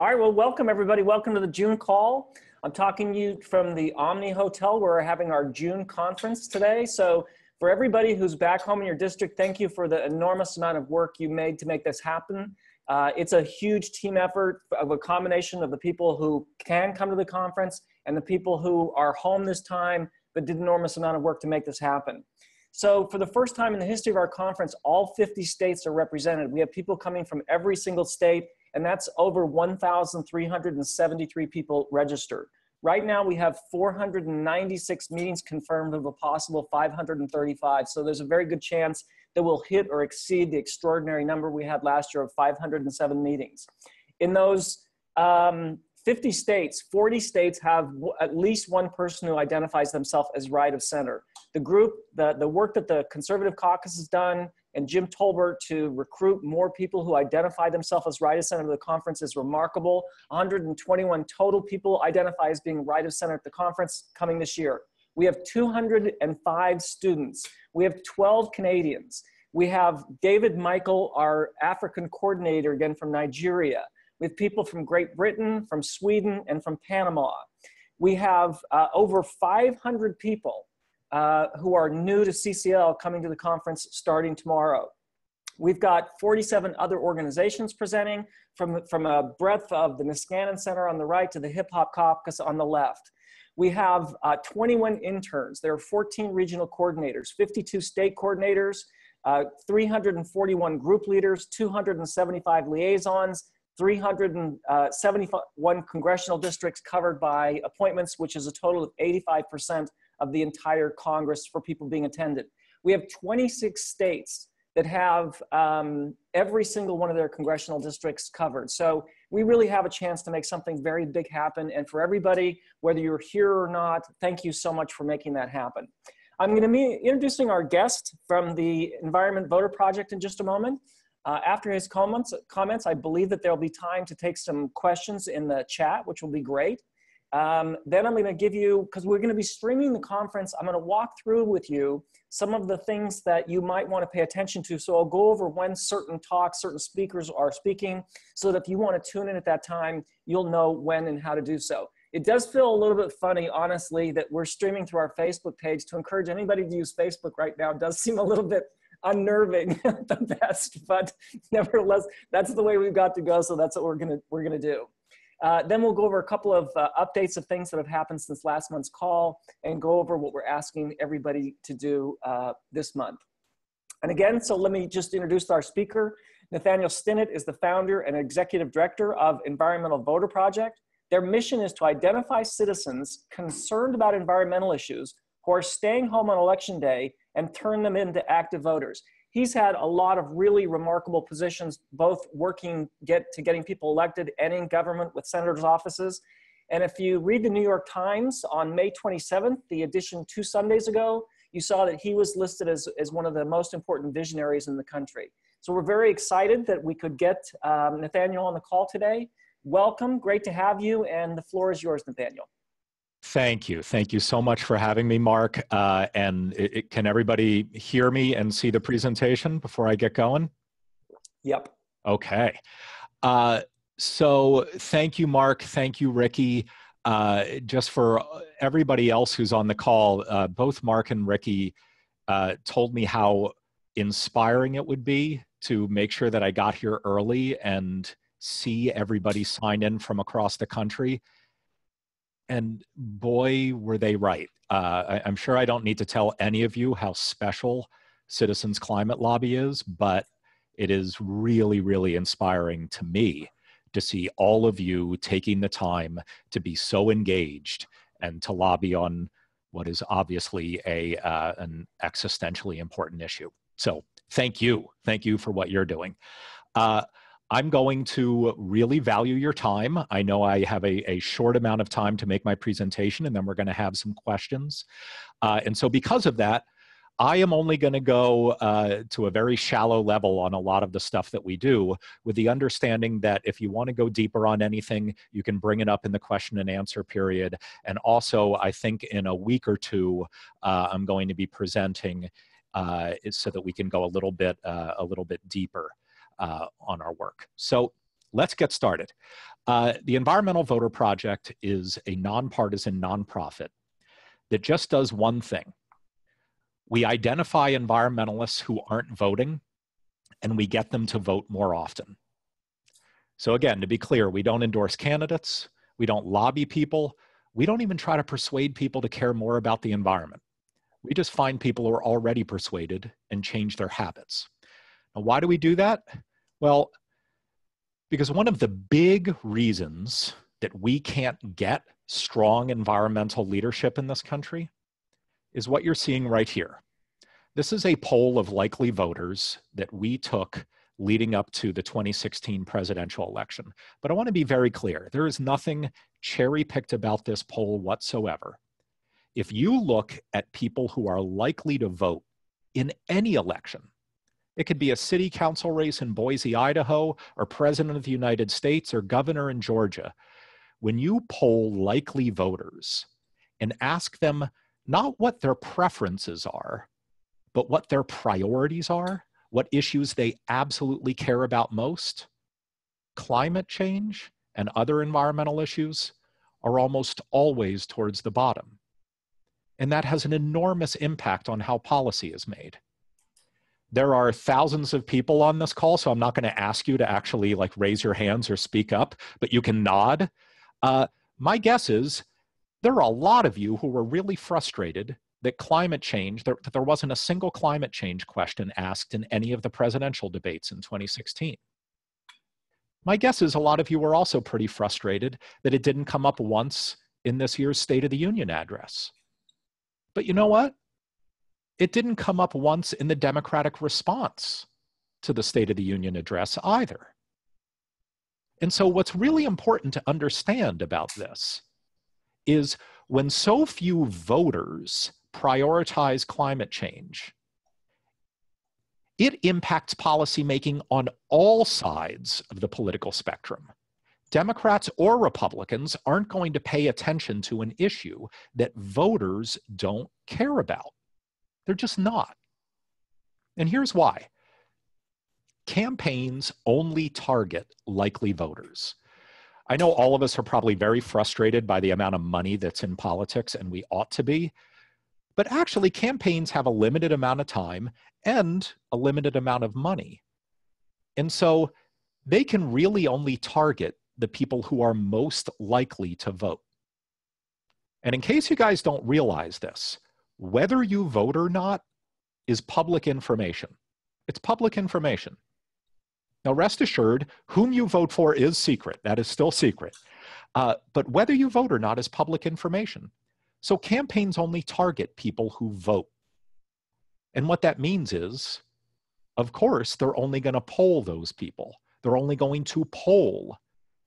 All right, well, welcome everybody. Welcome to the June call. I'm talking to you from the Omni Hotel where we're having our June conference today. So for everybody who's back home in your district, thank you for the enormous amount of work you made to make this happen. It's a huge team effort of a combination of the people who can come to the conference and the people who are home this time but did an enormous amount of work to make this happen. So for the first time in the history of our conference, all 50 states are represented. We have people coming from every single state, and that's over 1,373 people registered. Right now, we have 496 meetings confirmed of a possible 535. So there's a very good chance that we'll hit or exceed the extraordinary number we had last year of 507 meetings. In those 50 states, 40 states have at least one person who identifies themselves as right of center. The group, the work that the Conservative Caucus has done and Jim Tolbert to recruit more people who identify themselves as right of center to the conference is remarkable. 121 total people identify as being right of center at the conference coming this year. We have 205 students. We have 12 Canadians. We have David Michael, our African coordinator, again from Nigeria. We have people from Great Britain, from Sweden, and from Panama. We have over 500 people who are new to CCL coming to the conference starting tomorrow. We've got 47 other organizations presenting from a breadth of the Niskanen Center on the right to the Hip Hop Caucus on the left. We have 21 interns. There are 14 regional coordinators, 52 state coordinators, 341 group leaders, 275 liaisons, 371 congressional districts covered by appointments, which is a total of 85% of the entire Congress for people being attended. We have 26 states that have every single one of their congressional districts covered. So we really have a chance to make something very big happen. And for everybody, whether you're here or not, thank you so much for making that happen. I'm going to be introducing our guest from the Environment Voter Project in just a moment. After his comments, I believe that there'll be time to take some questions in the chat, which will be great. Then I'm going to give you, because we're going to be streaming the conference, I'm going to walk through with you some of the things that you might want to pay attention to. So I'll go over when certain talks, certain speakers are speaking, so that if you want to tune in at that time, you'll know when and how to do so. It does feel a little bit funny, honestly, that we're streaming through our Facebook page. To encourage anybody to use Facebook right now does seem a little bit unnerving at the best, but nevertheless, that's the way we've got to go. So that's what we're gonna do. Then we'll go over a couple of updates of things that have happened since last month's call and go over what we're asking everybody to do this month. And again, so let me just introduce our speaker. Nathaniel Stinnett is the founder and executive director of Environmental Voter Project. Their mission is to identify citizens concerned about environmental issues who are staying home on election day and turn them into active voters. He's had a lot of really remarkable positions, both working getting people elected and in government with senators' offices. And if you read the New York Times on May 27th, the edition 2 Sundays ago, you saw that he was listed as one of the most important visionaries in the country. So we're very excited that we could get Nathaniel on the call today. Welcome, great to have you, and the floor is yours, Nathaniel. Thank you. Thank you so much for having me, Mark. And can everybody hear me and see the presentation before I get going? Yep. Okay. So thank you, Mark. Thank you, Ricky. Just for everybody else who's on the call, both Mark and Ricky told me how inspiring it would be to make sure that I got here early and see everybody sign in from across the country. And boy, were they right. I'm sure I don't need to tell any of you how special Citizens Climate Lobby is, but it is really, really inspiring to me to see all of you taking the time to be so engaged and to lobby on what is obviously an existentially important issue. So thank you. Thank you for what you're doing. I'm going to really value your time. I know I have a short amount of time to make my presentation, and then we're going to have some questions. And so because of that, I am only going to go to a very shallow level on a lot of the stuff that we do, with the understanding that if you want to go deeper on anything, you can bring it up in the question and answer period. And also, I think in a week or two, I'm going to be presenting so that we can go a little bit deeper on our work. So let's get started. The Environmental Voter Project is a nonpartisan nonprofit that just does one thing. We identify environmentalists who aren't voting, and we get them to vote more often. So again, to be clear, we don't endorse candidates, we don't lobby people, we don't even try to persuade people to care more about the environment. We just find people who are already persuaded and change their habits. Now, why do we do that? Well, because one of the big reasons that we can't get strong environmental leadership in this country is what you're seeing right here. This is a poll of likely voters that we took leading up to the 2016 presidential election. But I want to be very clear. There is nothing cherry-picked about this poll whatsoever. If you look at people who are likely to vote in any election, it could be a city council race in Boise, Idaho, or president of the United States, or governor in Georgia. When you poll likely voters and ask them not what their preferences are, but what their priorities are, what issues they absolutely care about most, climate change and other environmental issues are almost always towards the bottom. And that has an enormous impact on how policy is made. There are thousands of people on this call, so I'm not going to ask you to actually like raise your hands or speak up, but you can nod. My guess is there are a lot of you who were really frustrated that climate change, that there wasn't a single climate change question asked in any of the presidential debates in 2016. My guess is a lot of you were also pretty frustrated that it didn't come up once in this year's State of the Union address. But you know what? It didn't come up once in the Democratic response to the State of the Union address either. And so what's really important to understand about this is when so few voters prioritize climate change, it impacts policymaking on all sides of the political spectrum. Democrats or Republicans aren't going to pay attention to an issue that voters don't care about. They're just not. And here's why. Campaigns only target likely voters. I know all of us are probably very frustrated by the amount of money that's in politics, and we ought to be. But actually, campaigns have a limited amount of time and a limited amount of money. And so they can really only target the people who are most likely to vote. And in case you guys don't realize this, whether you vote or not is public information. It's public information. Now, rest assured, whom you vote for is secret. That is still secret. But whether you vote or not is public information. So campaigns only target people who vote. And what that means is, of course, they're only going to poll those people. They're only going to poll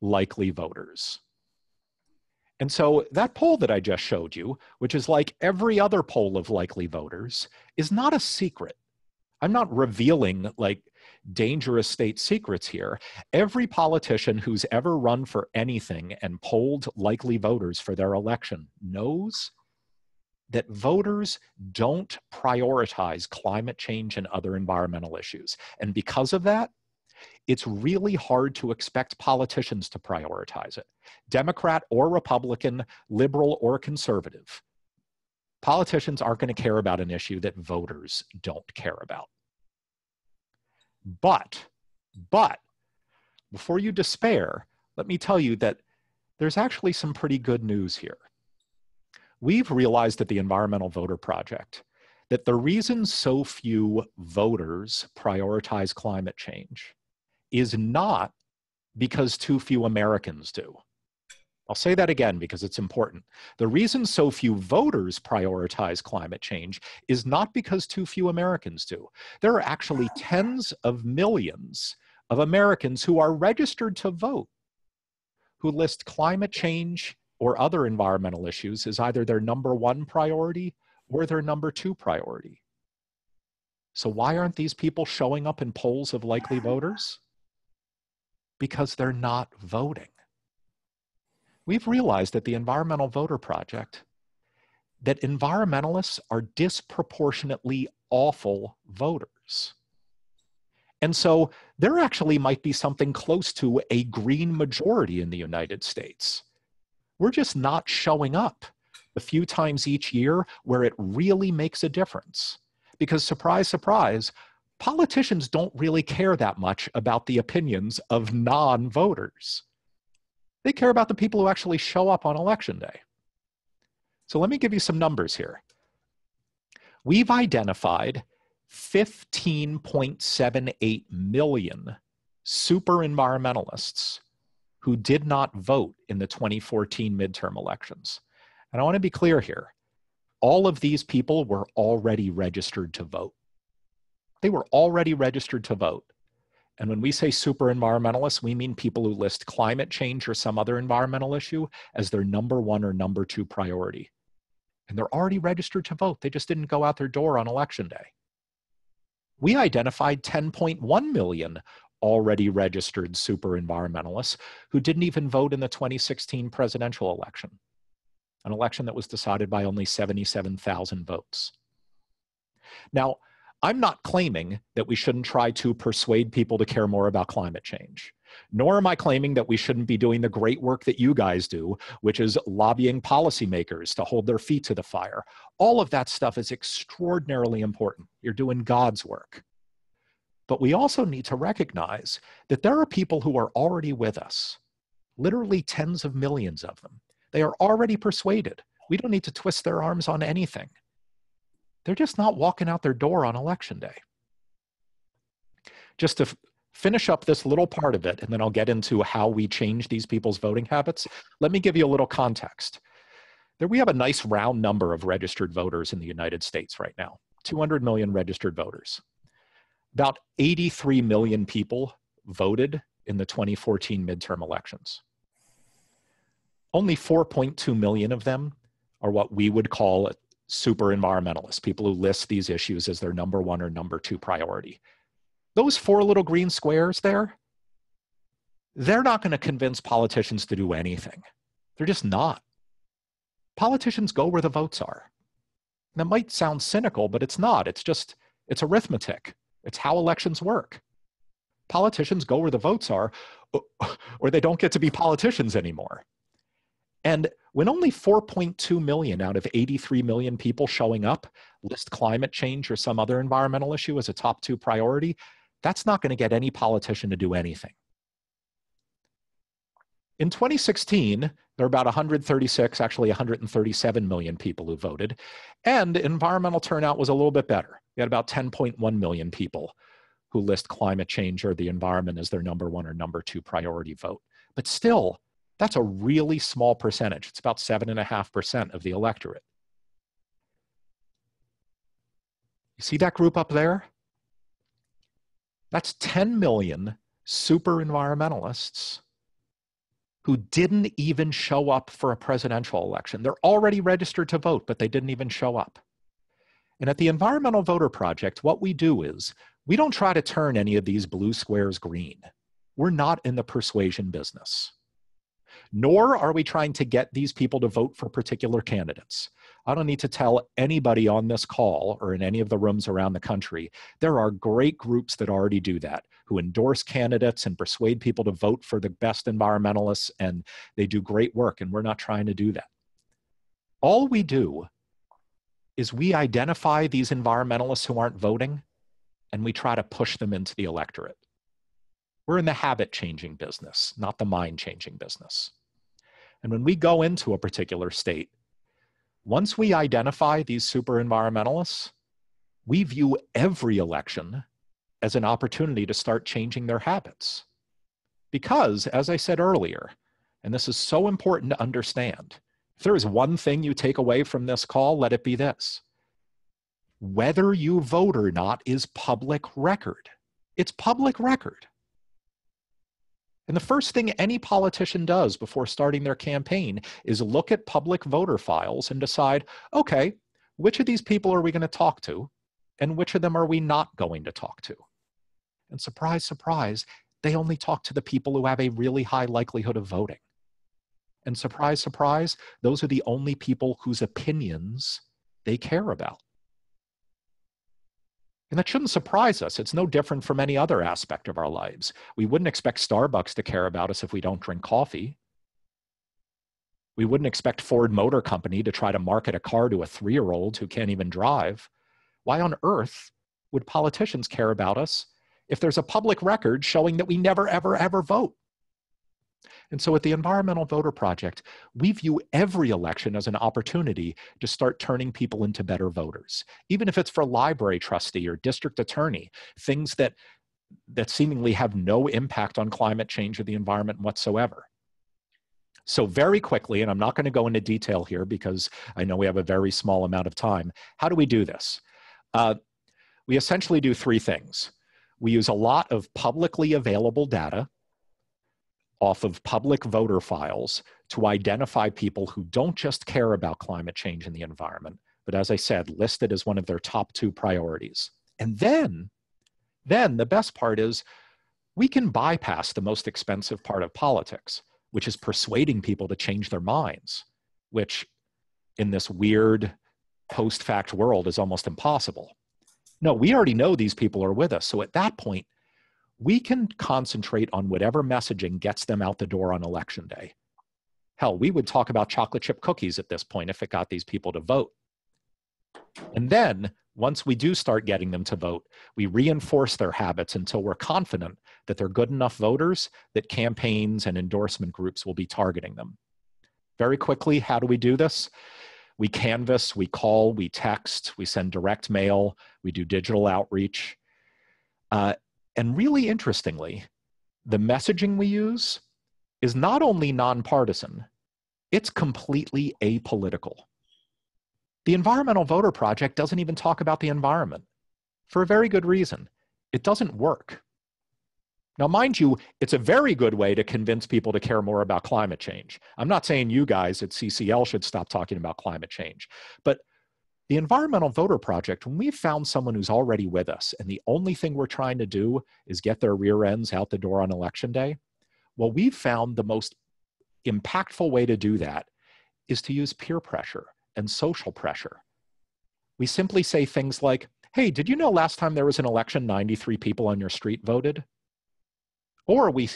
likely voters. And so that poll that I just showed you, which is like every other poll of likely voters, is not a secret. I'm not revealing like dangerous state secrets here. Every politician who's ever run for anything and polled likely voters for their election knows that voters don't prioritize climate change and other environmental issues. And because of that, it's really hard to expect politicians to prioritize it. Democrat or Republican, liberal or conservative. Politicians aren't going to care about an issue that voters don't care about. But, before you despair, let me tell you that there's actually some pretty good news here. We've realized at the Environmental Voter Project that the reason so few voters prioritize climate change is not because too few Americans do. I'll say that again because it's important. The reason so few voters prioritize climate change is not because too few Americans do. There are actually tens of millions of Americans who are registered to vote who list climate change or other environmental issues as either their #1 priority or their #2 priority. So why aren't these people showing up in polls of likely voters? Because they're not voting. We've realized at the Environmental Voter Project that environmentalists are disproportionately awful voters. And so there actually might be something close to a green majority in the United States. We're just not showing up the few times each year where it really makes a difference. Because surprise, surprise, politicians don't really care that much about the opinions of non-voters. They care about the people who actually show up on election day. So let me give you some numbers here. We've identified 15.78 million super environmentalists who did not vote in the 2014 midterm elections. And I want to be clear here. All of these people were already registered to vote. They were already registered to vote. And when we say super environmentalists, we mean people who list climate change or some other environmental issue as their number one or number two priority. And they're already registered to vote. They just didn't go out their door on election day. We identified 10.1 million already registered super environmentalists who didn't even vote in the 2016 presidential election, an election that was decided by only 77,000 votes. Now, I'm not claiming that we shouldn't try to persuade people to care more about climate change, nor am I claiming that we shouldn't be doing the great work that you guys do, which is lobbying policymakers to hold their feet to the fire. All of that stuff is extraordinarily important. You're doing God's work. But we also need to recognize that there are people who are already with us, literally tens of millions of them. They are already persuaded. We don't need to twist their arms on anything. They're just not walking out their door on election day. Just to finish up this little part of it, and then I'll get into how we change these people's voting habits, let me give you a little context. There we have a nice round number of registered voters in the United States right now, 200 million registered voters. About 83 million people voted in the 2014 midterm elections. Only 4.2 million of them are what we would call super environmentalists, people who list these issues as their number one or number two priority. Those four little green squares there, they're not going to convince politicians to do anything. They're just not. Politicians go where the votes are. And that might sound cynical, but it's not. It's arithmetic. It's how elections work. Politicians go where the votes are, or they don't get to be politicians anymore. And when only 4.2 million out of 83 million people showing up list climate change or some other environmental issue as a top two priority, that's not going to get any politician to do anything. In 2016, there were about 136, actually 137 million people who voted, and environmental turnout was a little bit better. We had about 10.1 million people who list climate change or the environment as their number one or number two priority vote. But still, that's a really small percentage. It's about 7.5% of the electorate. You see that group up there? That's 10 million super environmentalists who didn't even show up for a presidential election. They're already registered to vote, but they didn't even show up. And at the Environmental Voter Project, what we do is we don't try to turn any of these blue squares green. We're not in the persuasion business. Nor are we trying to get these people to vote for particular candidates. I don't need to tell anybody on this call or in any of the rooms around the country, there are great groups that already do that, who endorse candidates and persuade people to vote for the best environmentalists, and they do great work, and we're not trying to do that. All we do is we identify these environmentalists who aren't voting, and we try to push them into the electorate. We're in the habit-changing business, not the mind-changing business. And when we go into a particular state, once we identify these super environmentalists, we view every election as an opportunity to start changing their habits. Because, as I said earlier, and this is so important to understand, if there is one thing you take away from this call, let it be this. Whether you vote or not is public record. It's public record. And the first thing any politician does before starting their campaign is look at public voter files and decide, okay, which of these people are we going to talk to, and which of them are we not going to talk to? And surprise, surprise, they only talk to the people who have a really high likelihood of voting. And surprise, surprise, those are the only people whose opinions they care about. And that shouldn't surprise us. It's no different from any other aspect of our lives. We wouldn't expect Starbucks to care about us if we don't drink coffee. We wouldn't expect Ford Motor Company to try to market a car to a 3-year-old who can't even drive. Why on earth would politicians care about us if there's a public record showing that we never, ever, ever vote? And so at the Environmental Voter Project, we view every election as an opportunity to start turning people into better voters, even if it's for library trustee or district attorney, things that seemingly have no impact on climate change or the environment whatsoever. So very quickly, and I'm not going to go into detail here because I know we have a very small amount of time, how do we do this? We essentially do 3 things. We use a lot of publicly available data off of public voter files to identify people who don't just care about climate change and the environment, but as I said, listed as one of their top 2 priorities. And then the best part is we can bypass the most expensive part of politics, which is persuading people to change their minds, which in this weird post-fact world is almost impossible. No, we already know these people are with us. So at that point, we can concentrate on whatever messaging gets them out the door on election day. Hell, we would talk about chocolate chip cookies at this point if it got these people to vote. And then once we do start getting them to vote, we reinforce their habits until we're confident that they're good enough voters that campaigns and endorsement groups will be targeting them. Very quickly, how do we do this? We canvass, we call, we text, we send direct mail, we do digital outreach. And really interestingly, the messaging we use is not only nonpartisan, it's completely apolitical. The Environmental Voter Project doesn't even talk about the environment for a very good reason. It doesn't work. Now, mind you, it's a very good way to convince people to care more about climate change. I'm not saying you guys at CCL should stop talking about climate change, but the Environmental Voter Project, when we've found someone who's already with us and the only thing we're trying to do is get their rear ends out the door on election day, well, we've found the most impactful way to do that is to use peer pressure and social pressure. We simply say things like, hey, did you know last time there was an election, 93 people on your street voted? Or we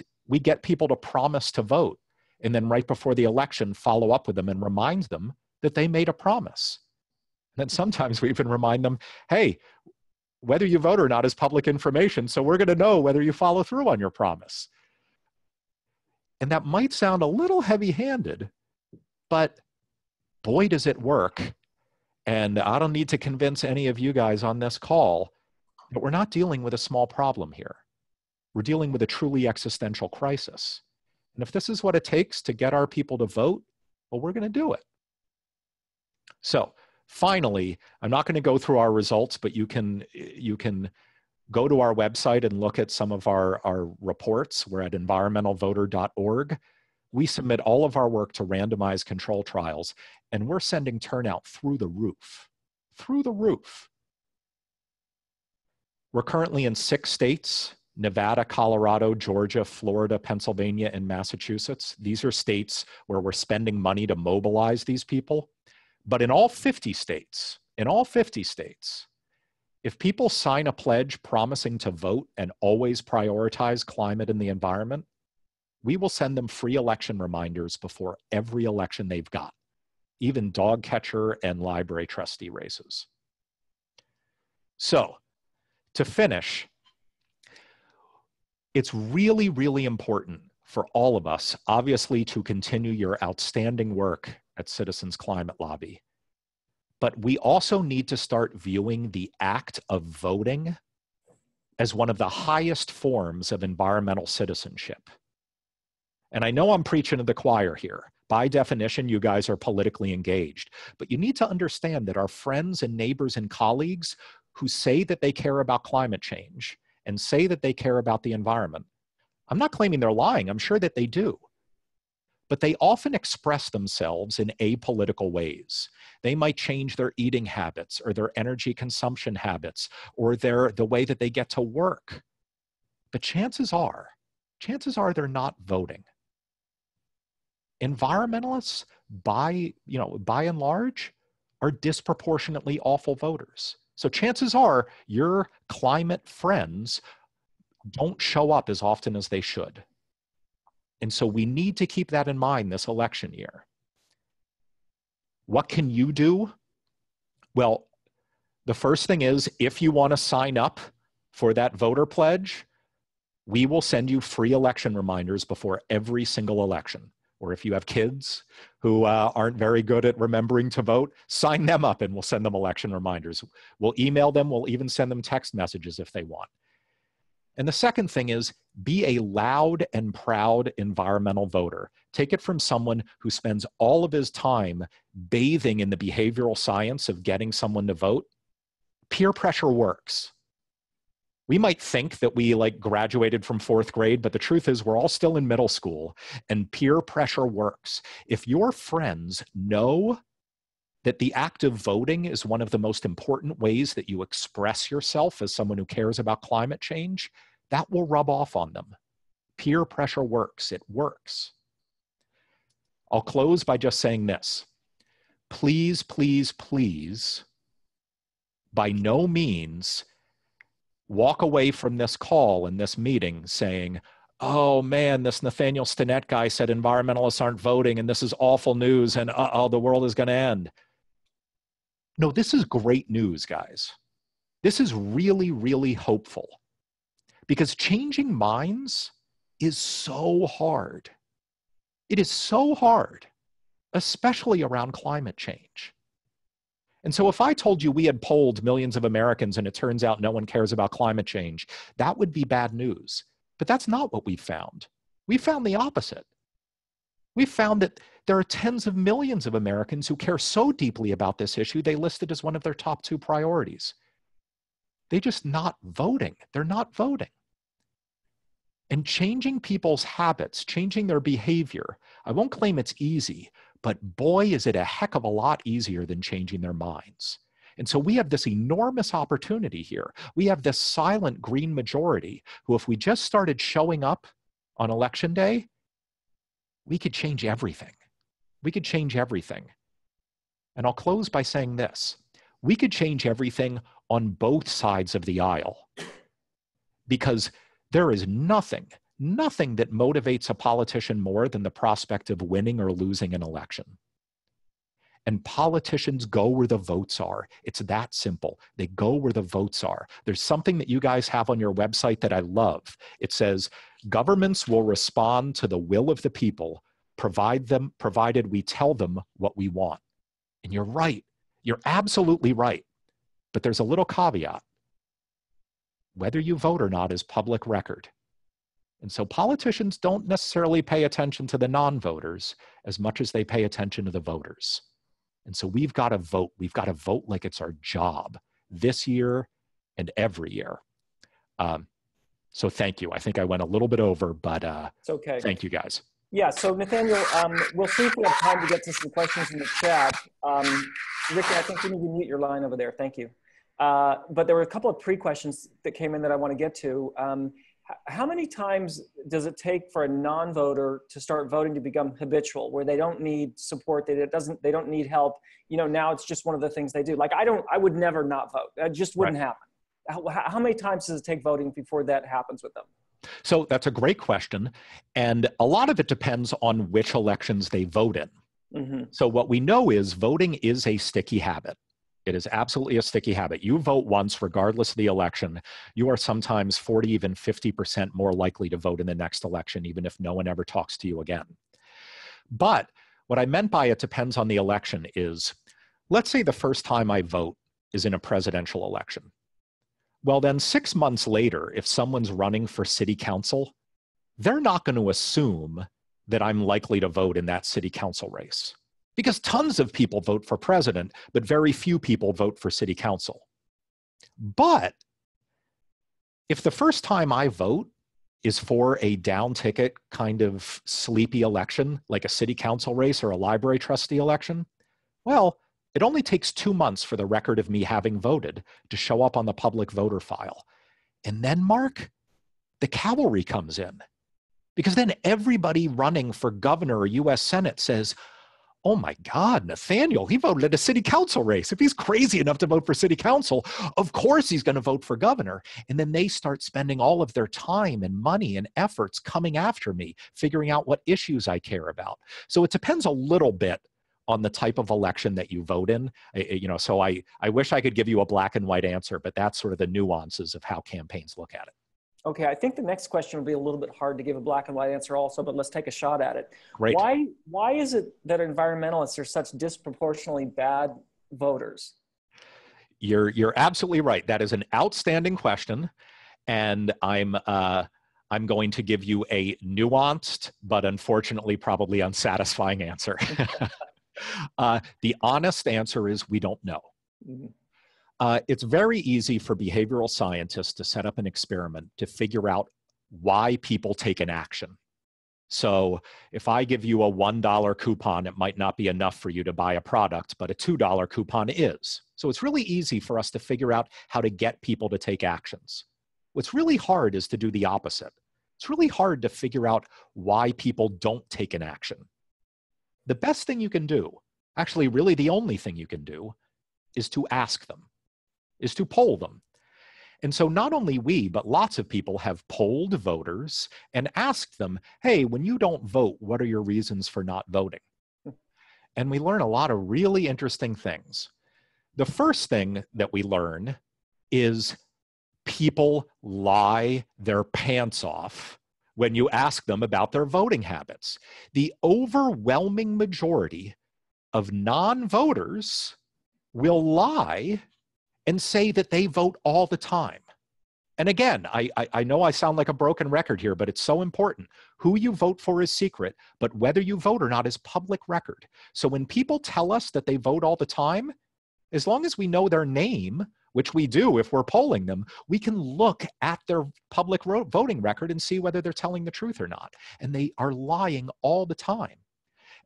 get people to promise to vote and then right before the election follow up with them and remind them that they made a promise. And then sometimes we even remind them, hey, whether you vote or not is public information, so we're going to know whether you follow through on your promise. And that might sound a little heavy-handed, but boy, does it work. And I don't need to convince any of you guys on this call that we're not dealing with a small problem here. We're dealing with a truly existential crisis. And if this is what it takes to get our people to vote, well, we're going to do it. So finally, I'm not going to go through our results, but you can go to our website and look at some of our reports. We're at environmentalvoter.org. We submit all of our work to randomized control trials, and we're sending turnout through the roof. Through the roof. We're currently in 6 states: Nevada, Colorado, Georgia, Florida, Pennsylvania, and Massachusetts. These are states where we're spending money to mobilize these people. But in all 50 states, if people sign a pledge promising to vote and always prioritize climate and the environment, we will send them free election reminders before every election they've got, even dog catcher and library trustee races. So, to finish, it's really, really important for all of us, obviously, to continue your outstanding work at Citizens Climate Lobby. But we also need to start viewing the act of voting as one of the highest forms of environmental citizenship. And I know I'm preaching to the choir here. By definition, you guys are politically engaged. But you need to understand that our friends and neighbors and colleagues who say that they care about climate change and say that they care about the environment, I'm not claiming they're lying. I'm sure that they do. But they often express themselves in apolitical ways. They might change their eating habits or their energy consumption habits or the way that they get to work. But chances are they're not voting. Environmentalists, by and large, are disproportionately awful voters. So chances are your climate friends don't show up as often as they should. And so we need to keep that in mind this election year. What can you do? Well, the first thing is, if you want to sign up for that voter pledge, we will send you free election reminders before every single election. Or if you have kids who aren't very good at remembering to vote, sign them up and we'll send them election reminders. We'll email them, we'll even send them text messages if they want. And the second thing is, be a loud and proud environmental voter. Take it from someone who spends all of his time bathing in the behavioral science of getting someone to vote. Peer pressure works. We might think that we graduated from 4th grade, but the truth is we're all still in middle school, and peer pressure works. If your friends know that the act of voting is one of the most important ways that you express yourself as someone who cares about climate change, that will rub off on them. Peer pressure works. It works. I'll close by just saying this. Please, please, please, by no means walk away from this call and this meeting saying, oh man, this Nathaniel Stinnett guy said environmentalists aren't voting and this is awful news and the world is going to end. No, this is great news, guys. This is really, really hopeful because changing minds is so hard. It is so hard, especially around climate change. And so if I told you we had polled millions of Americans and it turns out no one cares about climate change, that would be bad news. But that's not what we found. We found the opposite. We found that there are tens of millions of Americans who care so deeply about this issue, they list it as one of their top 2 priorities. They're just not voting. They're not voting. And changing people's habits, changing their behavior, I won't claim it's easy, but boy, is it a heck of a lot easier than changing their minds. And so we have this enormous opportunity here. We have this silent green majority who, if we just started showing up on election day, we could change everything. We could change everything. And I'll close by saying this. We could change everything on both sides of the aisle because there is nothing that motivates a politician more than the prospect of winning or losing an election. And politicians go where the votes are. It's that simple. They go where the votes are. There's something that you guys have on your website that I love. It says, governments will respond to the will of the people, provided we tell them what we want. And you're right. You're absolutely right. But there's a little caveat. Whether you vote or not is public record. And so politicians don't necessarily pay attention to the non-voters as much as they pay attention to the voters. And so we've got to vote. We've got to vote like it's our job this year and every year. So thank you. I think I went a little bit over, but it's okay. Thank you guys. Yeah, so Nathaniel, we'll see if we have time to get to some questions in the chat. Ricky, I think you need to mute your line over there. Thank you. But there were a couple of pre-questions that came in that I want to get to. How many times does it take for a non-voter to start voting to become habitual, where they don't need support, they don't need help? You know, now it's just one of the things they do. Like I would never not vote. That just wouldn't happen. How many times does it take voting before that happens with them? So that's a great question. And a lot of it depends on which elections they vote in. Mm-hmm. So what we know is voting is a sticky habit. It is absolutely a sticky habit. You vote once, regardless of the election, you are sometimes 40, even 50% more likely to vote in the next election, even if no one ever talks to you again. But what I meant by it depends on the election is, let's say the first time I vote is in a presidential election. Well, then 6 months later, if someone's running for city council, they're not going to assume that I'm likely to vote in that city council race. Because tons of people vote for president, but very few people vote for city council. But if the first time I vote is for a down ticket kind of sleepy election, like a city council race or a library trustee election, well, it only takes 2 months for the record of me having voted to show up on the public voter file. And then, Mark, the cavalry comes in. Because then everybody running for governor or US Senate says, oh my God, Nathaniel, he voted at a city council race. If he's crazy enough to vote for city council, of course he's going to vote for governor. And then they start spending all of their time and money and efforts coming after me, figuring out what issues I care about. So it depends a little bit on the type of election that you vote in. So I wish I could give you a black and white answer, but that's sort of the nuances of how campaigns look at it. Okay, I think the next question will be a little bit hard to give a black and white answer also, but let's take a shot at it. Great. Why is it that environmentalists are such disproportionately bad voters? You're absolutely right. That is an outstanding question, and I'm going to give you a nuanced, but unfortunately probably unsatisfying answer. The honest answer is we don't know. Mm-hmm. It's very easy for behavioral scientists to set up an experiment to figure out why people take an action. So if I give you a $1 coupon, it might not be enough for you to buy a product, but a $2 coupon is. So it's really easy for us to figure out how to get people to take actions. What's really hard is to do the opposite. It's really hard to figure out why people don't take an action. The best thing you can do, actually really the only thing you can do, is to ask them. Is to poll them. And so not only we, but lots of people have polled voters and asked them, hey, when you don't vote, what are your reasons for not voting? And we learn a lot of really interesting things. The first thing that we learn is people lie their pants off when you ask them about their voting habits. The overwhelming majority of non-voters will lie and say that they vote all the time. And again, I know I sound like a broken record here, but it's so important. Who you vote for is secret, but whether you vote or not is public record. So when people tell us that they vote all the time, as long as we know their name, which we do if we're polling them, we can look at their public voting record and see whether they're telling the truth or not. And they are lying all the time.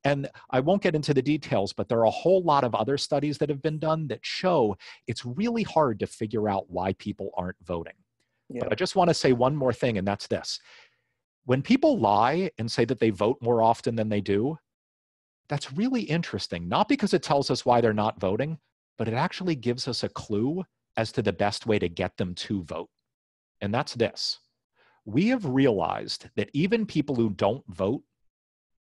And I won't get into the details, but there are a whole lot of other studies that have been done that show it's really hard to figure out why people aren't voting. Yeah. But I just want to say one more thing, and that's this. When people lie and say that they vote more often than they do, that's really interesting, not because it tells us why they're not voting, but it actually gives us a clue as to the best way to get them to vote. And that's this. We have realized that even people who don't vote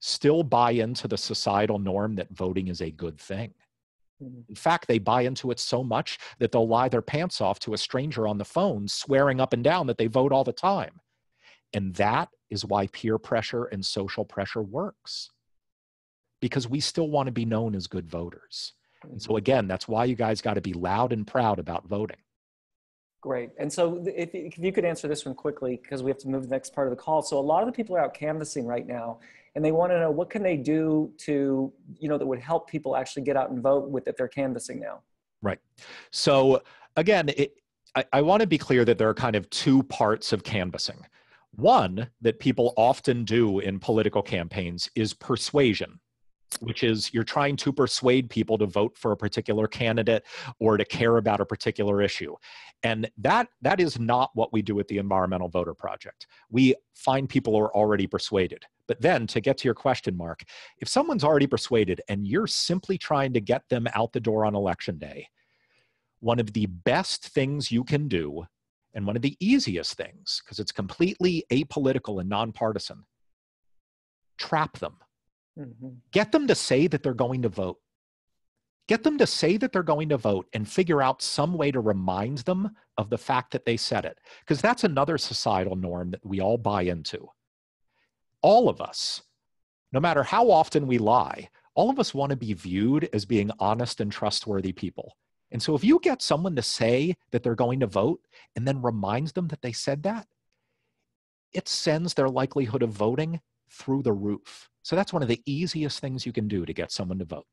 still buy into the societal norm that voting is a good thing. In fact, they buy into it so much that they'll lie their pants off to a stranger on the phone, swearing up and down that they vote all the time. And that is why peer pressure and social pressure works. Because we still want to be known as good voters. And so again, that's why you guys got to be loud and proud about voting. Great. And so if you could answer this one quickly, because we have to move to the next part of the call. So a lot of the people are out canvassing right now, and they want to know what can they do to, that would help people actually get out and vote with if they're canvassing now. Right. So again, I want to be clear that there are kind of two parts of canvassing. One that people often do in political campaigns is persuasion, which is you're trying to persuade people to vote for a particular candidate or to care about a particular issue. And that is not what we do at the Environmental Voter Project. We find people who are already persuaded. But then to get to your question, Mark, if someone's already persuaded and you're simply trying to get them out the door on election day, one of the best things you can do, and one of the easiest things, because it's completely apolitical and nonpartisan, trap them. Mm-hmm. Get them to say that they're going to vote. Get them to say that they're going to vote and figure out some way to remind them of the fact that they said it. Because that's another societal norm that we all buy into. All of us, no matter how often we lie, all of us want to be viewed as being honest and trustworthy people. And so if you get someone to say that they're going to vote and then reminds them that they said that, it sends their likelihood of voting through the roof. So that's one of the easiest things you can do to get someone to vote.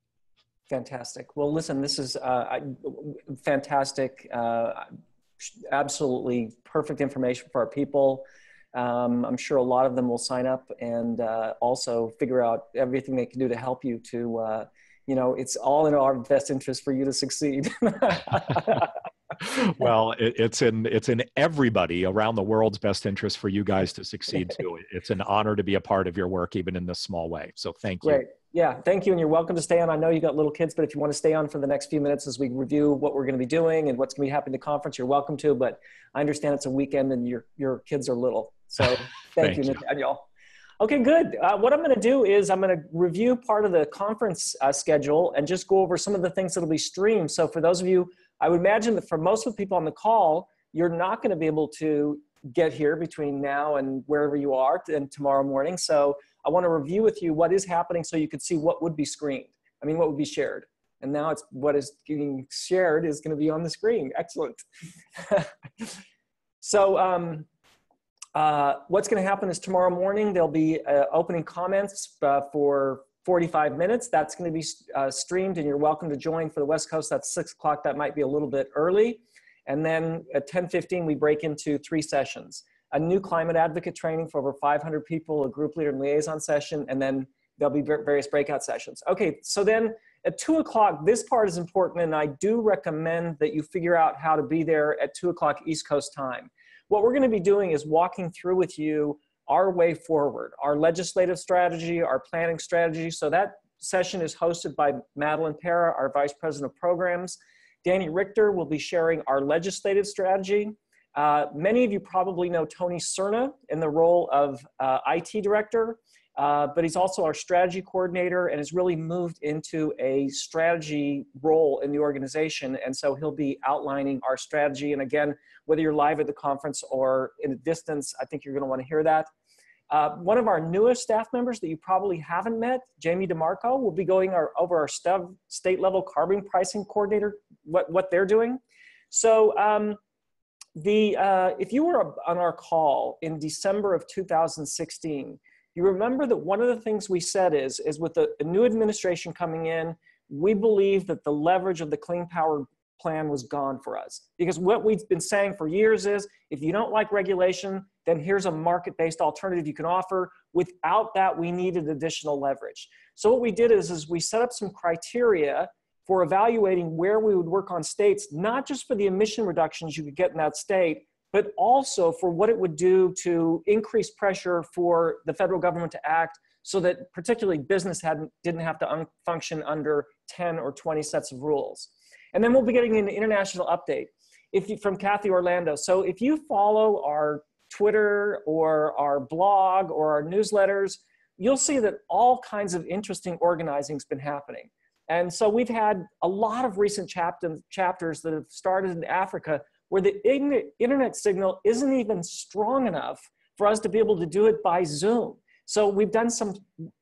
Fantastic. Well, listen, this is fantastic, absolutely perfect information for our people. I'm sure a lot of them will sign up and also figure out everything they can do to help you to, it's all in our best interest for you to succeed. Well, it's in everybody around the world's best interest for you guys to succeed too. It's an honor to be a part of your work, even in this small way. So thank you. Great. Yeah, thank you. And you're welcome to stay on. I know you got little kids, but if you want to stay on for the next few minutes as we review what we're going to be doing and what's going to be happening at the conference, you're welcome to. But I understand it's a weekend and your kids are little. So thank you, Nathaniel. Okay, good. What I'm going to do is I'm going to review part of the conference schedule and just go over some of the things that will be streamed. So for those of you, I would imagine that for most of the people on the call, you're not going to be able to get here between now and wherever you are and tomorrow morning. So I want to review with you what is happening so you could see what would be screened. I mean, what would be shared. And now it's what is being shared is going to be on the screen. Excellent. So what's going to happen is tomorrow morning, there'll be opening comments for 45 minutes. That's going to be streamed, and you're welcome to join. For the West Coast, that's 6 o'clock. That might be a little bit early. And then at 10:15, we break into 3 sessions. A new climate advocate training for over 500 people, a group leader and liaison session, and then there'll be various breakout sessions. Okay, so then at 2 o'clock, this part is important, and I do recommend that you figure out how to be there at 2 o'clock East Coast time. What we're going to be doing is walking through with you our way forward, our legislative strategy, our planning strategy. So that session is hosted by Madeline Para, our Vice President of Programs. Danny Richter will be sharing our legislative strategy. Many of you probably know Tony Cerna in the role of IT Director, but he's also our strategy coordinator and has really moved into a strategy role in the organization. And so he'll be outlining our strategy. And again, whether you're live at the conference or in a distance, I think you're going to want to hear that. One of our newest staff members that you probably haven't met, Jamie DeMarco, will be going over our state level carbon pricing coordinator, what they're doing. So if you were on our call in December of 2016, you remember that one of the things we said is with the new administration coming in, we believe that the leverage of the Clean Power Plan was gone for us. Because what we've been saying for years is, if you don't like regulation, then here's a market-based alternative you can offer. Without that, we needed additional leverage. So what we did is we set up some criteria for evaluating where we would work on states, not just for the emission reductions you could get in that state, but also for what it would do to increase pressure for the federal government to act so that particularly business didn't have to function under 10 or 20 sets of rules. And then we'll be getting an international update from Kathy Orlando. So if you follow our Twitter or our blog or our newsletters, you'll see that all kinds of interesting organizing has been happening. And so we've had a lot of recent chapters that have started in Africa where the internet signal isn't even strong enough for us to be able to do it by Zoom. So we've done some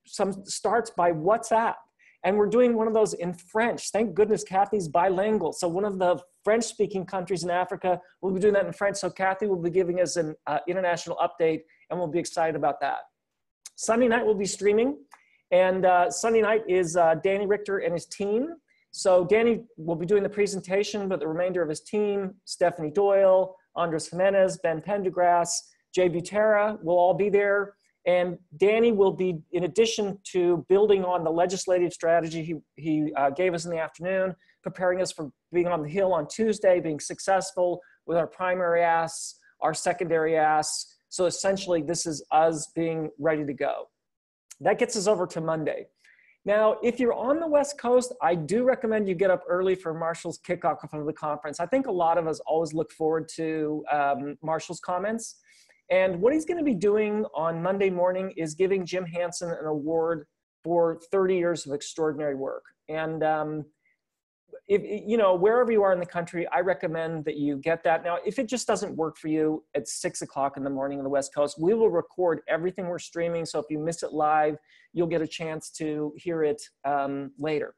starts by WhatsApp, and we're doing one of those in French. Thank goodness Kathy's bilingual. So one of the French-speaking countries in Africa, we'll be doing that in French. So Kathy will be giving us an international update, and we'll be excited about that. Sunday night we'll be streaming, and Sunday night is Danny Richter and his team. So Danny will be doing the presentation, but the remainder of his team, Stephanie Doyle, Andres Jimenez, Ben Pendergrass, Jay Butera will all be there. And Danny will be, in addition to building on the legislative strategy he gave us in the afternoon, preparing us for being on the Hill on Tuesday, being successful with our primary asks, our secondary asks. So essentially, this is us being ready to go. That gets us over to Monday. Now, if you're on the West Coast, I do recommend you get up early for Marshall's kickoff of the conference. I think a lot of us always look forward to Marshall's comments. And what he's going to be doing on Monday morning is giving Jim Hansen an award for 30 years of extraordinary work. And if you know, wherever you are in the country, I recommend that you get that. Now, if it just doesn't work for you at 6 o'clock in the morning on the West Coast, we will record everything we're streaming. So if you miss it live, you'll get a chance to hear it later.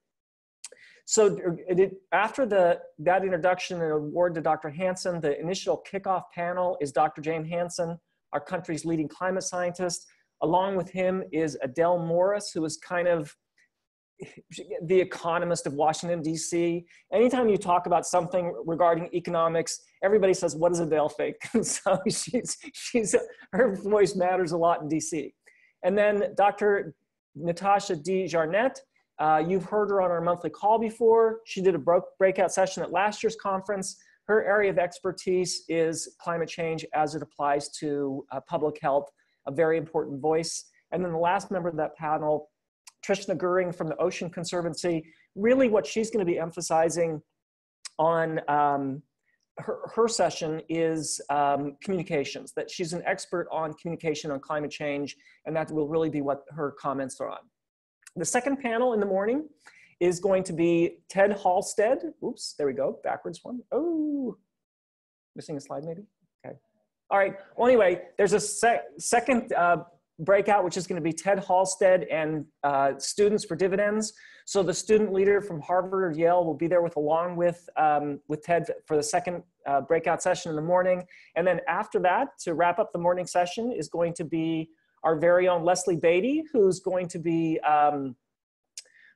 So after that introduction and award to Dr. Hansen, the initial kickoff panel is Dr. James Hansen, our country's leading climate scientist. Along with him is Adele Morris, who is kind of the economist of Washington, D.C. Anytime you talk about something regarding economics, everybody says, what does Adele think? So her voice matters a lot in D.C. And then Dr. Natasha D. Jarnett, you've heard her on our monthly call before. She did a breakout session at last year's conference. Her area of expertise is climate change as it applies to public health, a very important voice. And then the last member of that panel Trishna Goering from the Ocean Conservancy. Really what she's going to be emphasizing on her session is communications, that she's an expert on communication on climate change, and that will really be what her comments are on. The second panel in the morning is going to be Ted Halstead. Oops, there we go, backwards one. Oh, missing a slide maybe? Okay. All right, well anyway, there's a second breakout, which is going to be Ted Halstead and Students for Dividends. So the student leader from Harvard or Yale will be there along with Ted for the second breakout session in the morning. And then after that, to wrap up the morning session, is going to be our very own Leslie Beatty, who's going to be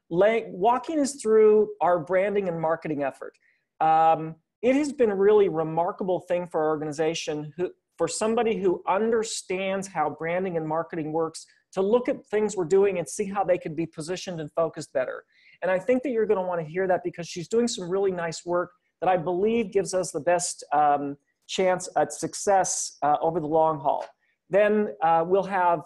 walking us through our branding and marketing effort. It has been a really remarkable thing for our organization, for somebody who understands how branding and marketing works, to look at things we're doing and see how they could be positioned and focused better. And I think that you're going to want to hear that, because she's doing some really nice work that I believe gives us the best chance at success over the long haul. Then we'll have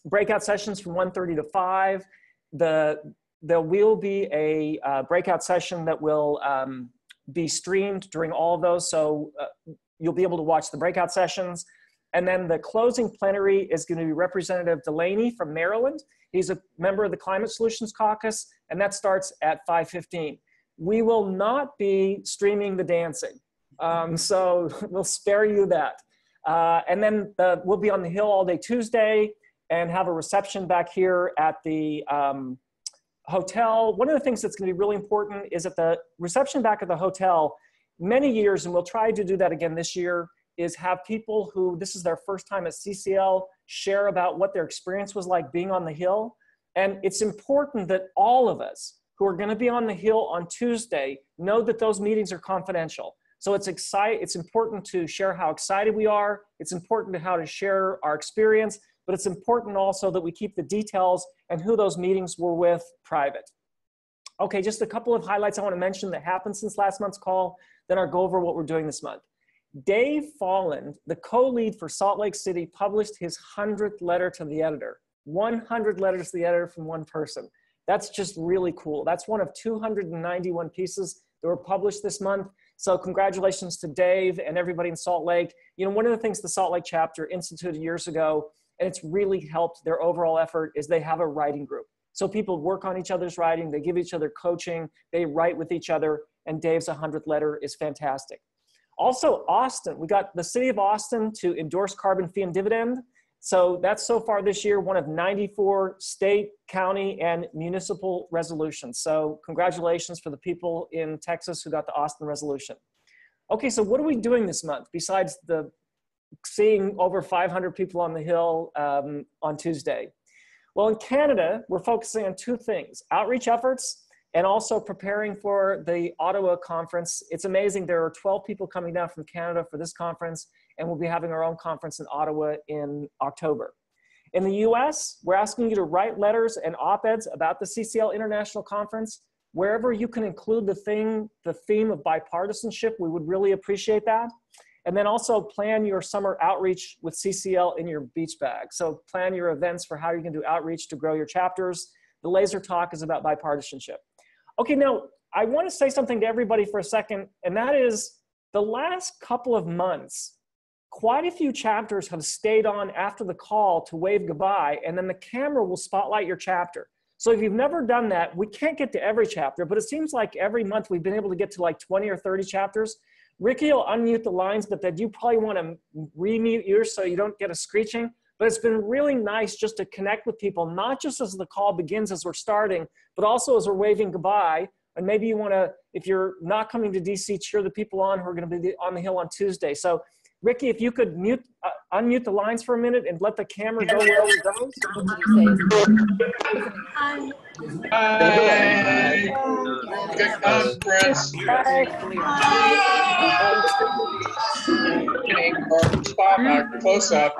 breakout sessions from 1:30 to 5. There will be a breakout session that will be streamed during all of those, so you'll be able to watch the breakout sessions. And then the closing plenary is going to be Representative Delaney from Maryland. He's a member of the Climate Solutions Caucus, and that starts at 5:15. We will not be streaming the dancing, so we'll spare you that. And then we'll be on the Hill all day Tuesday and have a reception back here at the hotel. One of the things that's going to be really important is at the reception back at the hotel, many years, and we'll try to do that again this year, is have people who, this is their first time at CCL, share about what their experience was like being on the Hill. And it's important that all of us who are going to be on the Hill on Tuesday know that those meetings are confidential. So it's important to share how excited we are. It's important to share our experience, but it's important also that we keep the details and who those meetings were with private. Okay, just a couple of highlights I want to mention that happened since last month's call, then I'll go over what we're doing this month. Dave Folland, the co-lead for Salt Lake City, published his 100th letter to the editor. 100 letters to the editor from one person. That's just really cool. That's one of 291 pieces that were published this month. So congratulations to Dave and everybody in Salt Lake. You know, one of the things the Salt Lake chapter instituted years ago, and it's really helped their overall effort, is they have a writing group. So people work on each other's writing, they give each other coaching, they write with each other, and Dave's 100th letter is fantastic. Also, Austin, we got the city of Austin to endorse carbon fee and dividend. So that's so far this year, one of 94 state, county, and municipal resolutions. So congratulations for the people in Texas who got the Austin resolution. Okay, so what are we doing this month besides seeing over 500 people on the Hill on Tuesday? Well, in Canada, we're focusing on two things: outreach efforts and also preparing for the Ottawa conference. It's amazing, there are 12 people coming down from Canada for this conference, and we'll be having our own conference in Ottawa in October. In the US, we're asking you to write letters and op-eds about the CCL International Conference. Wherever you can include the theme of bipartisanship, we would really appreciate that. And then also plan your summer outreach with CCL in your beach bag. So plan your events for how you can do outreach to grow your chapters. The laser talk is about bipartisanship. Okay, now I want to say something to everybody for a second, and that is the last couple of months, quite a few chapters have stayed on after the call to wave goodbye, and then the camera will spotlight your chapter. So if you've never done that, we can't get to every chapter, but it seems like every month we've been able to get to like 20 or 30 chapters. Ricky will unmute the lines, but then you probably want to remute yours so you don't get a screeching. But it's been really nice just to connect with people, not just as the call begins as we're starting, but also as we're waving goodbye. And maybe you want to, if you're not coming to DC, cheer the people on who are going to be on the Hill on Tuesday. So Ricky, if you could unmute the lines for a minute and let the camera go wherever it goes. Hi. Hi. Good conference. Spot close up.